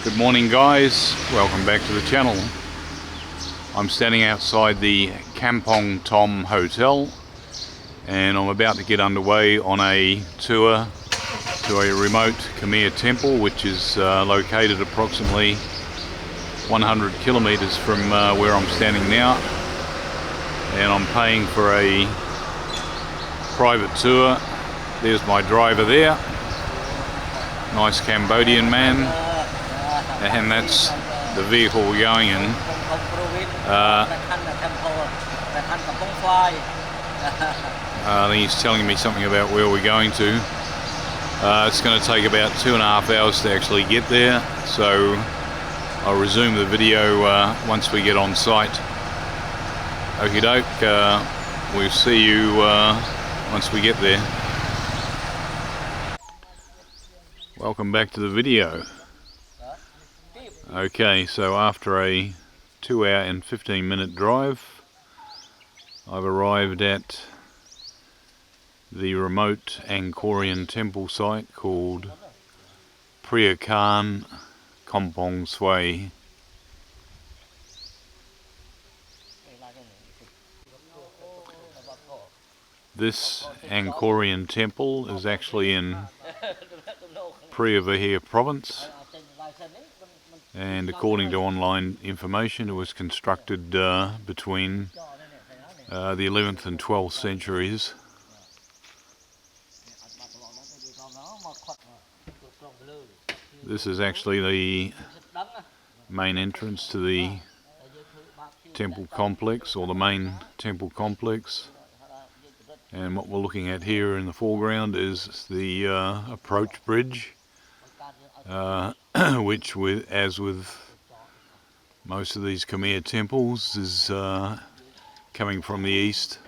Good morning guys, welcome back to the channel. I'm standing outside the Kampong Tom Hotel and I'm about to get underway on a tour to a remote Khmer temple which is located approximately 100 kilometers from where I'm standing now, and I'm paying for a private tour. There's my driver there, nice Cambodian man, and that's the vehicle we're going in. I think he's telling me something about where we're going to. It's going to take about 2.5 hours to actually get there, so I'll resume the video once we get on site. Okie doke, we'll see you once we get there. Welcome back to the video. Okay, so after a 2 hour and 15-minute drive, I've arrived at the remote Angkorian temple site called Preah Khan Kompong Svay. This Angkorian temple is actually in Preah Vihear Province, and according to online information it was constructed between the 11th and 12th centuries. This is actually the main entrance to the temple complex, or the main temple complex, and what we're looking at here in the foreground is the approach bridge, which, as with most of these Khmer temples, is coming from the east.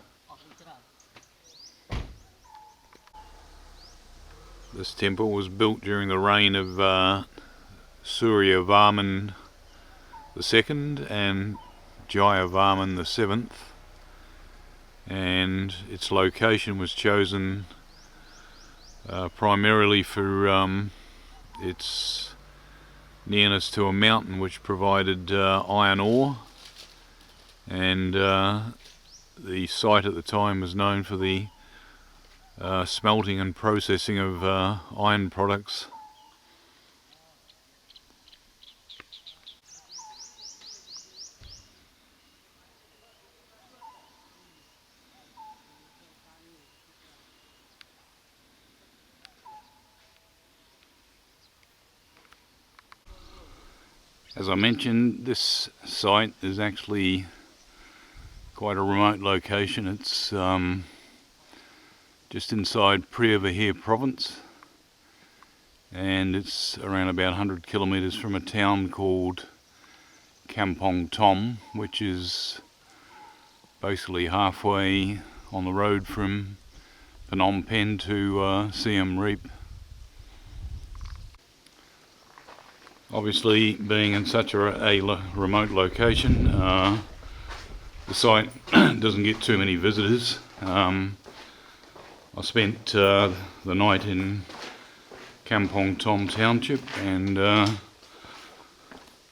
This temple was built during the reign of Suryavarman VII and Jayavarman VII, and its location was chosen primarily for its nearness to a mountain which provided iron ore, and the site at the time was known for the smelting and processing of iron products. As I mentioned, this site is actually quite a remote location. It's just inside Preah Vihear Province, and it's around about 100 kilometers from a town called Kampong Tom, which is basically halfway on the road from Phnom Penh to Siem Reap. Obviously, being in such a remote location, the site doesn't get too many visitors. I spent the night in Kampong Tom Township, and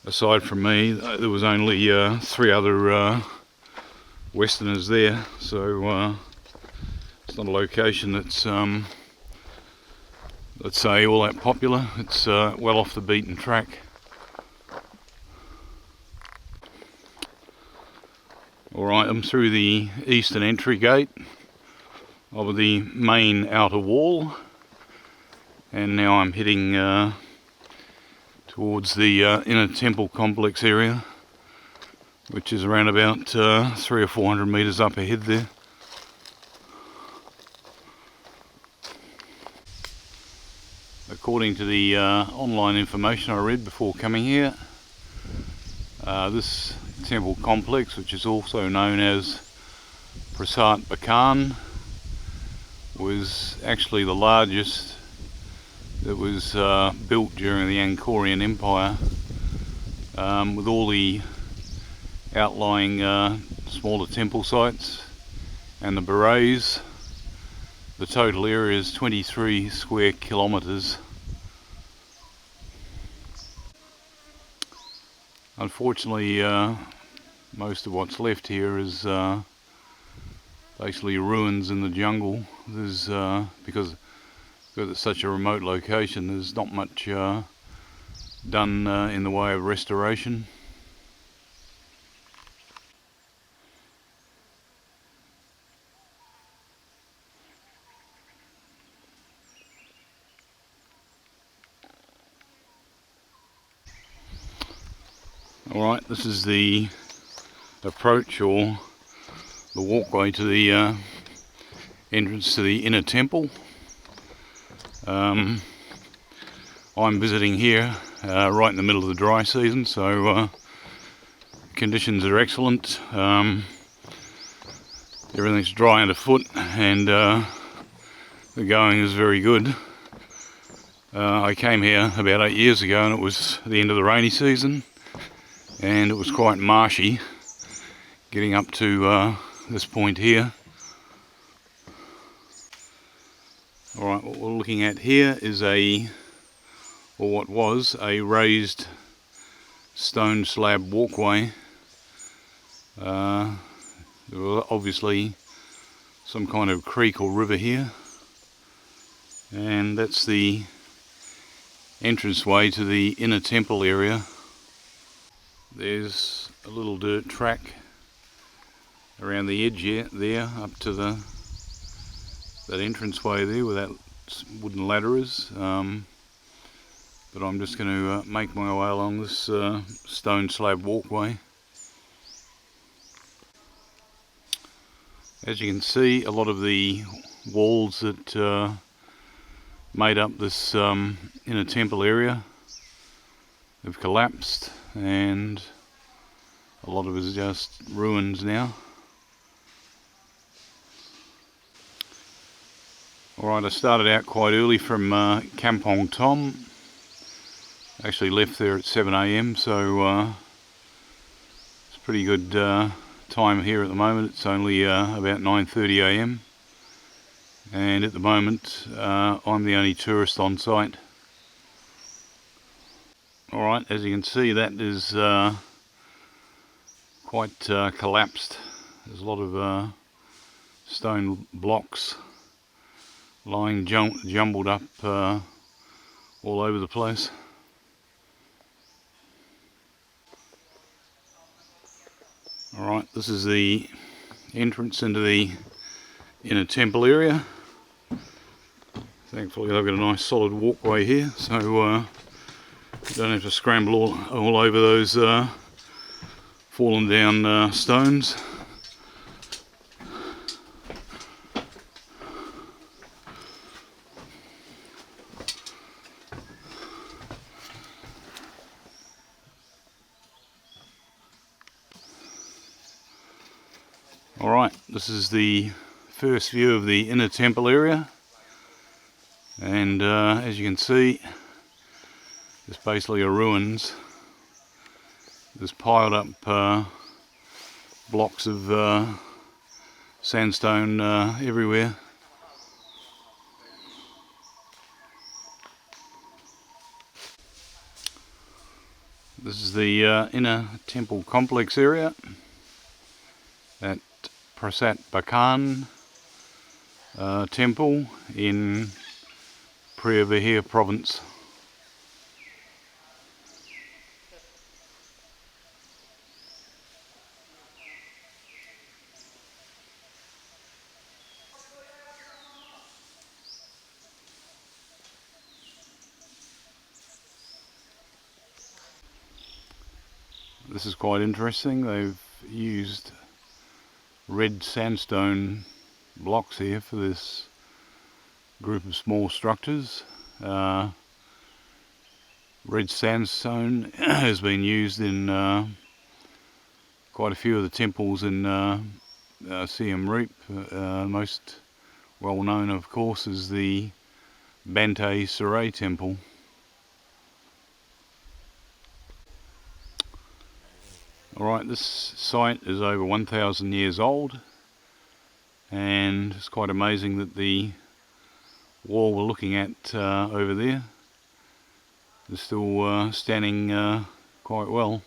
aside from me, there was only 3 other Westerners there, so it's not a location that's, let's say, all that popular. It's well off the beaten track. Alright, I'm through the eastern entry gate of the main outer wall, and now I'm heading towards the inner temple complex area, which is around about 300 or 400 meters up ahead there. According to the online information I read before coming here, this temple complex, which is also known as Prasat Bakan, was actually the largest that was built during the Angkorian Empire, with all the outlying smaller temple sites and the berets. The total area is 23 square kilometres. Unfortunately, most of what's left here is basically ruins in the jungle. There's because it's such a remote location, there's not much done in the way of restoration. Alright, this is the approach or the walkway to the entrance to the inner temple. I'm visiting here right in the middle of the dry season, so conditions are excellent. Everything's dry underfoot, and the going is very good. I came here about 8 years ago, and it was the end of the rainy season, and it was quite marshy getting up to this point here. Alright, what we're looking at here is what was a raised stone slab walkway. There was obviously some kind of creek or river here, and that's the entranceway to the inner temple area. There's a little dirt track around the edge there up to that entranceway there where that wooden ladder is. But I'm just going to make my way along this stone slab walkway. As you can see, a lot of the walls that made up this inner temple area have collapsed, and a lot of it is just ruins now. Alright, I started out quite early from Kampong Tom. Actually left there at 7 AM, so it's a pretty good time here at the moment. It's only about 9:30 AM, and at the moment I'm the only tourist on site. Alright, as you can see, that is quite collapsed. There's a lot of stone blocks lying jumbled up all over the place. Alright, this is the entrance into the inner temple area. Thankfully I've got a nice solid walkway here, so you don't have to scramble all over those fallen down stones. Alright, this is the first view of the inner temple area, and as you can see, it's basically a ruins. There's piled up blocks of sandstone everywhere. This is the inner temple complex area at Prasat Bakan temple in Preah Vihear Province. This is quite interesting. They've used red sandstone blocks here for this group of small structures. Red sandstone has been used in quite a few of the temples in Siem Reap. Most well known, of course, is the Bante Saray temple. Alright, this site is over 1,000 years old, and it's quite amazing that the wall we're looking at over there is still standing quite well.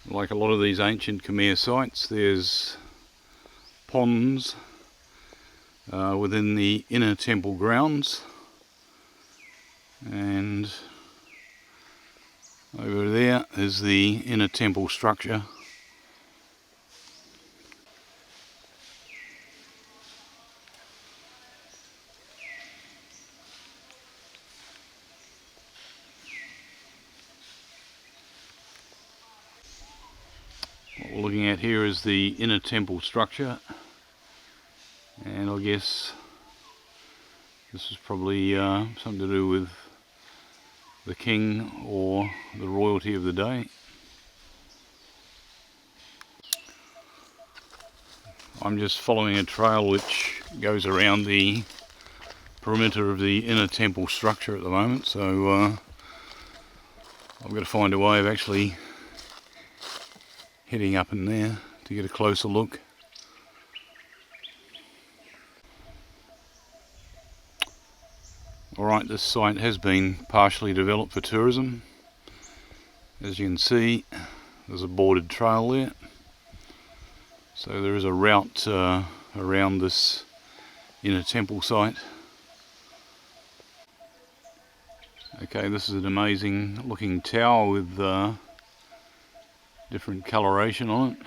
Like a lot of these ancient Khmer sites, there's ponds within the inner temple grounds, and over there is the inner temple structure. What we're looking at here is the inner temple structure, and I guess this is probably something to do with the king or the royalty of the day. I'm just following a trail which goes around the perimeter of the inner temple structure at the moment, so I've got to find a way of actually heading up in there to get a closer look. Alright, this site has been partially developed for tourism. As you can see, there's a boarded trail there. So there is a route around this inner temple site. Okay, this is an amazing looking tower with different coloration on it.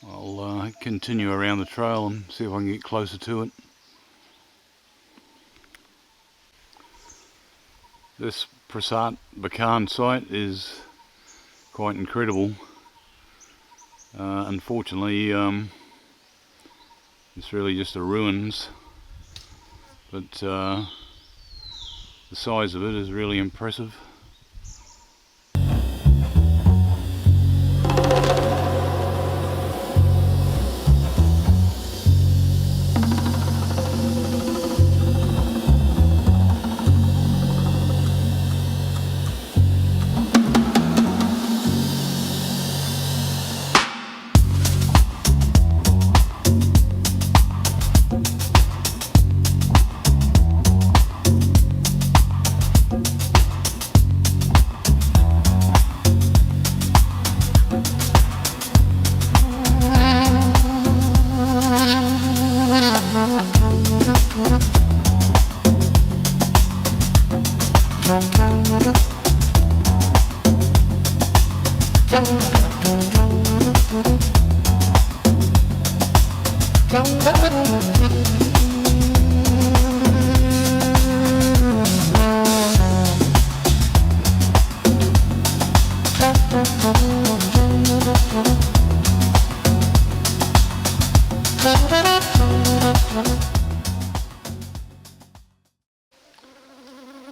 I'll continue around the trail and see if I can get closer to it. This Prasat Bakan site is quite incredible. Unfortunately, it's really just the ruins, but the size of it is really impressive.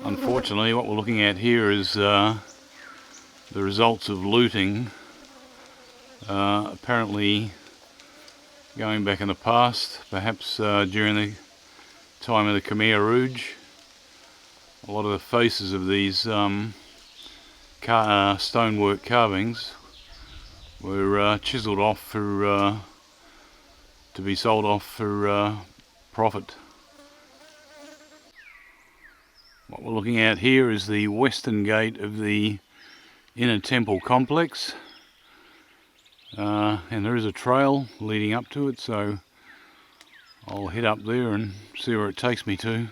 Unfortunately, what we're looking at here is the results of looting. Apparently going back in the past, perhaps during the time of the Khmer Rouge, a lot of the faces of these stonework carvings were chiselled off for to be sold off for profit. What we're looking at here is the western gate of the inner temple complex, and there is a trail leading up to it, so I'll head up there and see where it takes me to.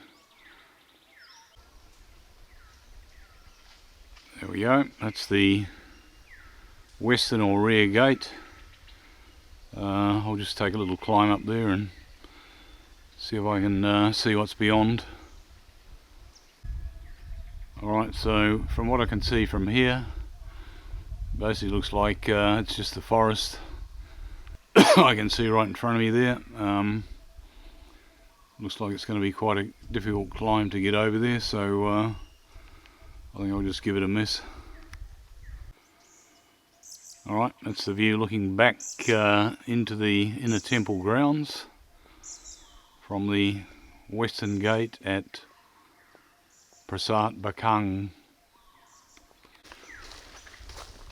There we go, that's the western or rear gate. I'll just take a little climb up there and see if I can see what's beyond. Alright, so from what I can see from here, basically looks like it's just the forest. I can see right in front of me there. Looks like it's going to be quite a difficult climb to get over there, so I think I'll just give it a miss. Alright, that's the view looking back into the inner temple grounds from the western gate at Prasat Bakan.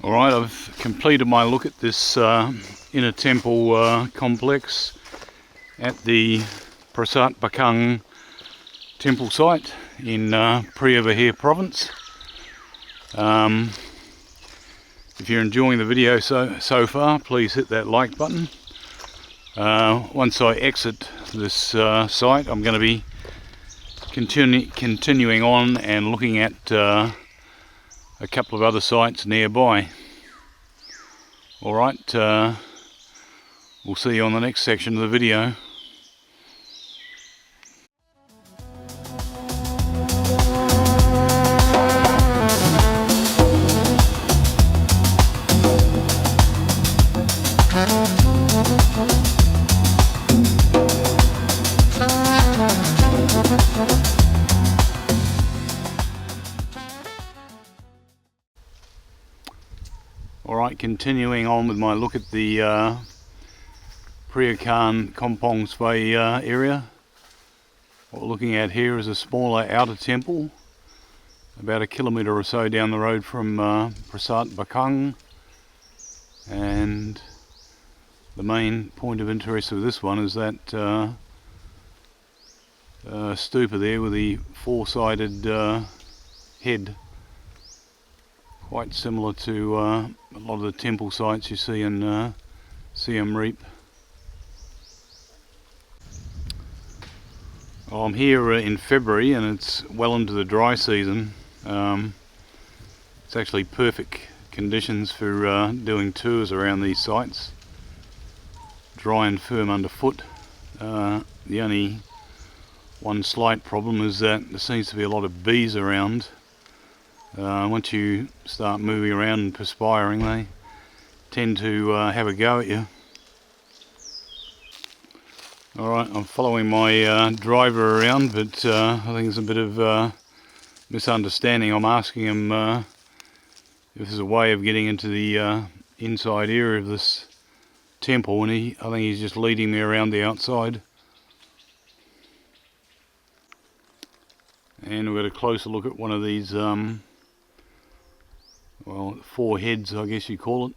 Alright, I've completed my look at this inner temple complex at the Prasat Bakan temple site in Preah Vihear Province. If you're enjoying the video so far, please hit that like button. Once I exit this site, I'm going to be continuing on and looking at a couple of other sites nearby. Alright, we'll see you on the next section of the video. Alright, continuing on with my look at the Preah Khan Kompong Svay area. What we're looking at here is a smaller outer temple, about a kilometre or so down the road from Prasat Bakan, and the main point of interest of this one is that stupa there with the four-sided head, quite similar to a lot of the temple sites you see in Siem Reap. Well, I'm here in February and it's well into the dry season. It's actually perfect conditions for doing tours around these sites. Dry and firm underfoot. The only one slight problem is that there seems to be a lot of bees around. Once you start moving around and perspiring, they tend to have a go at you. Alright, I'm following my driver around, but I think there's a bit of misunderstanding. I'm asking him if there's a way of getting into the inside area of this temple, and I think he's just leading me around the outside. And we've got a closer look at one of these well, four heads, I guess you call it.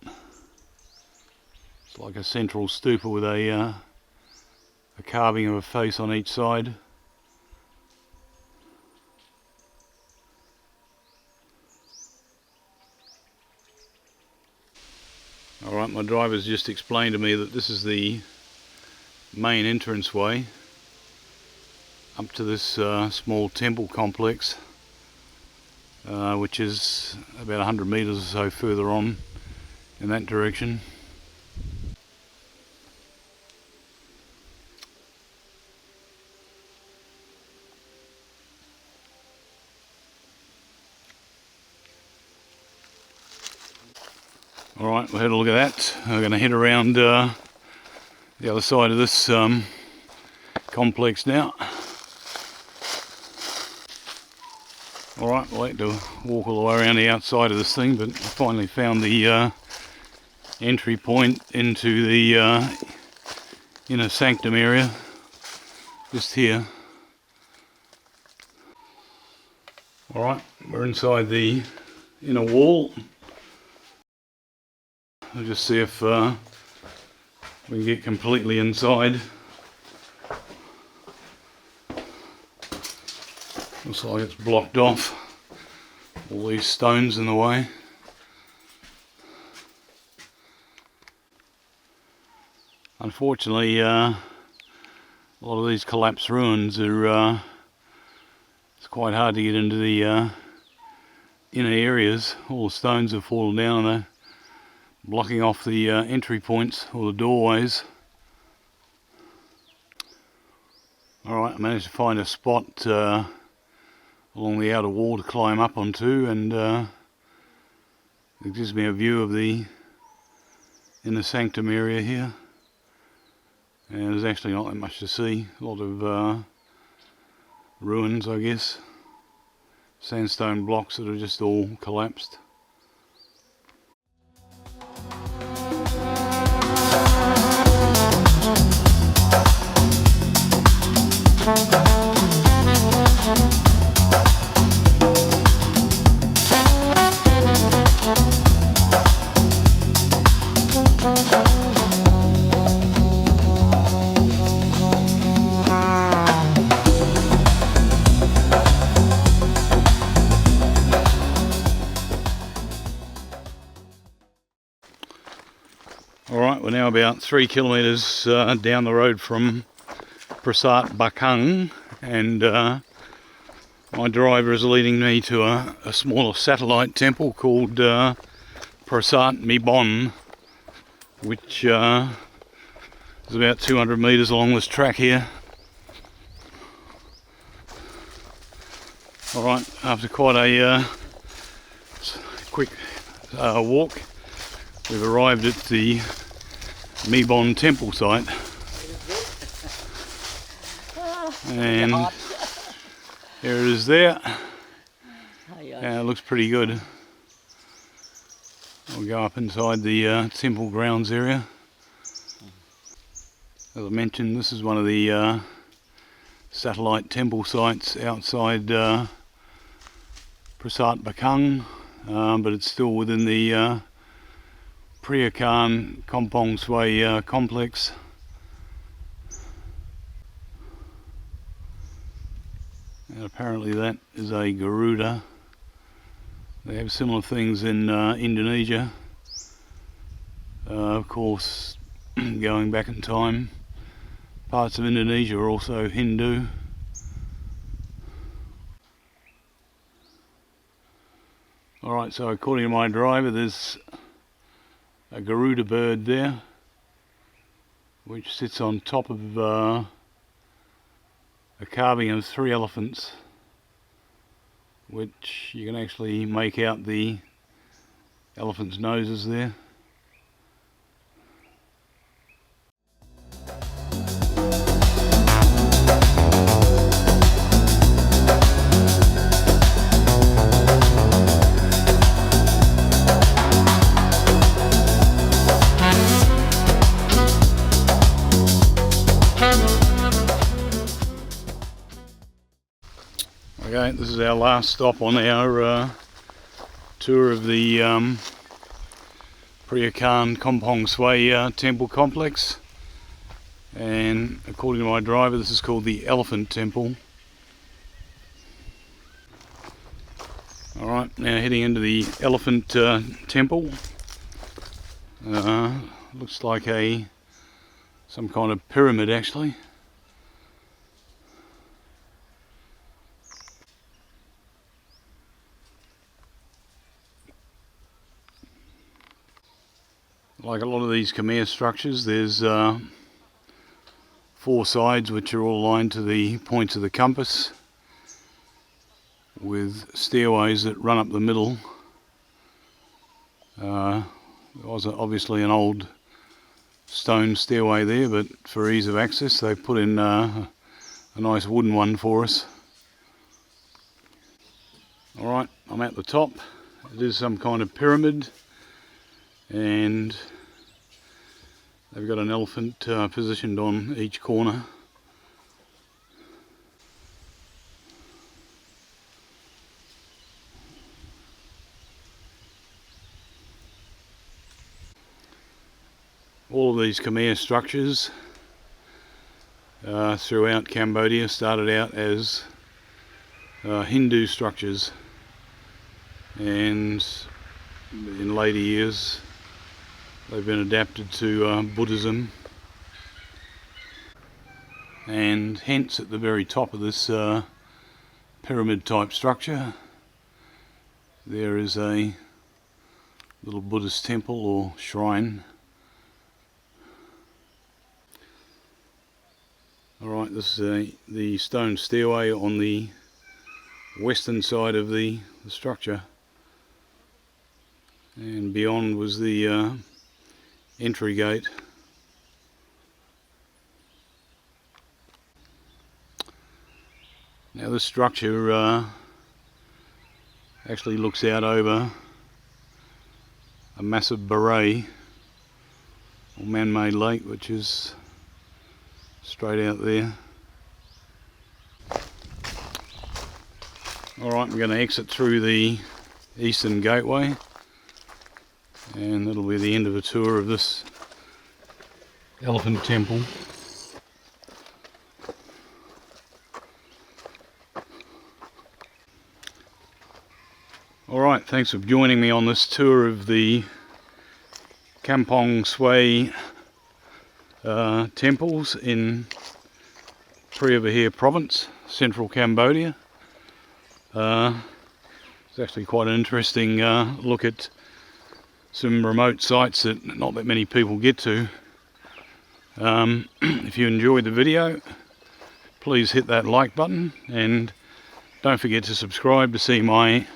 It's like a central stupa with a carving of a face on each side. Alright, my driver's just explained to me that this is the main entranceway up to this small temple complex, which is about 100 metres or so further on in that direction. Alright, we'll have a look at that. I'm going to head around the other side of this complex now. Alright, we'll have to walk all the way around the outside of this thing, but I finally found the entry point into the inner sanctum area, just here. Alright, we're inside the inner wall. I'll just see if we can get completely inside. Looks like it's blocked off. All these stones in the way. Unfortunately, a lot of these collapsed ruins are it's quite hard to get into the inner areas. All the stones have fallen down and they're blocking off the entry points or the doorways. Alright, I managed to find a spot along the outer wall to climb up onto, and it gives me a view of the inner sanctum area here. And there's actually not that much to see. A lot of ruins, I guess. Sandstone blocks that are just all collapsed. now about 3 kilometres down the road from Prasat Bakan, and my driver is leading me to a smaller satellite temple called Prasat Mebon, which is about 200 metres along this track here. Alright, after quite a quick walk, we've arrived at the Mebon temple site. And there it is there. Yeah, it looks pretty good. We'll go up inside the temple grounds area. As I mentioned, this is one of the satellite temple sites outside Prasat Bakan, but it's still within the Preah Khan Kompong Svay complex. And apparently that is a Garuda. They have similar things in Indonesia. Of course, going back in time, parts of Indonesia are also Hindu. Alright, so according to my driver, there's a Garuda bird there, which sits on top of a carving of 3 elephants, which you can actually make out the elephants' noses there. Okay, this is our last stop on our tour of the Preah Khan Kompong Svay temple complex, and according to my driver, this is called the Elephant Temple. Alright, now heading into the Elephant Temple. Looks like some kind of pyramid actually. Like a lot of these Khmer structures, there's 4 sides which are all aligned to the points of the compass, with stairways that run up the middle. There was obviously an old stone stairway there, but for ease of access they put in a nice wooden one for us. Alright, I'm at the top. It is some kind of pyramid, and they've got an elephant positioned on each corner. All of these Khmer structures throughout Cambodia started out as Hindu structures, and in later years they've been adapted to Buddhism, and hence at the very top of this pyramid type structure there is a little Buddhist temple or shrine. Alright, this is the stone stairway on the western side of the structure, and beyond was the entry gate. Now this structure actually looks out over a massive beret or man-made lake, which is straight out there. Alright, we're going to exit through the eastern gateway, and that'll be the end of the tour of this elephant temple. Alright, thanks for joining me on this tour of the Kompong Svay temples in Preah Vihear Province, central Cambodia. It's actually quite an interesting look at some remote sites that not that many people get to. If you enjoyed the video, please hit that like button and don't forget to subscribe to see my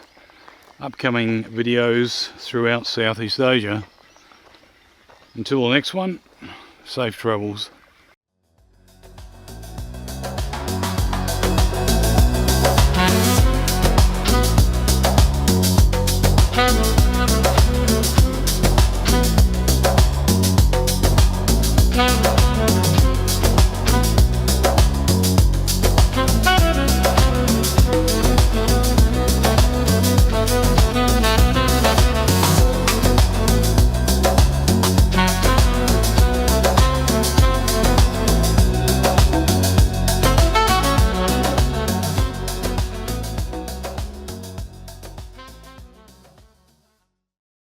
upcoming videos throughout Southeast Asia. Until the next one, safe travels.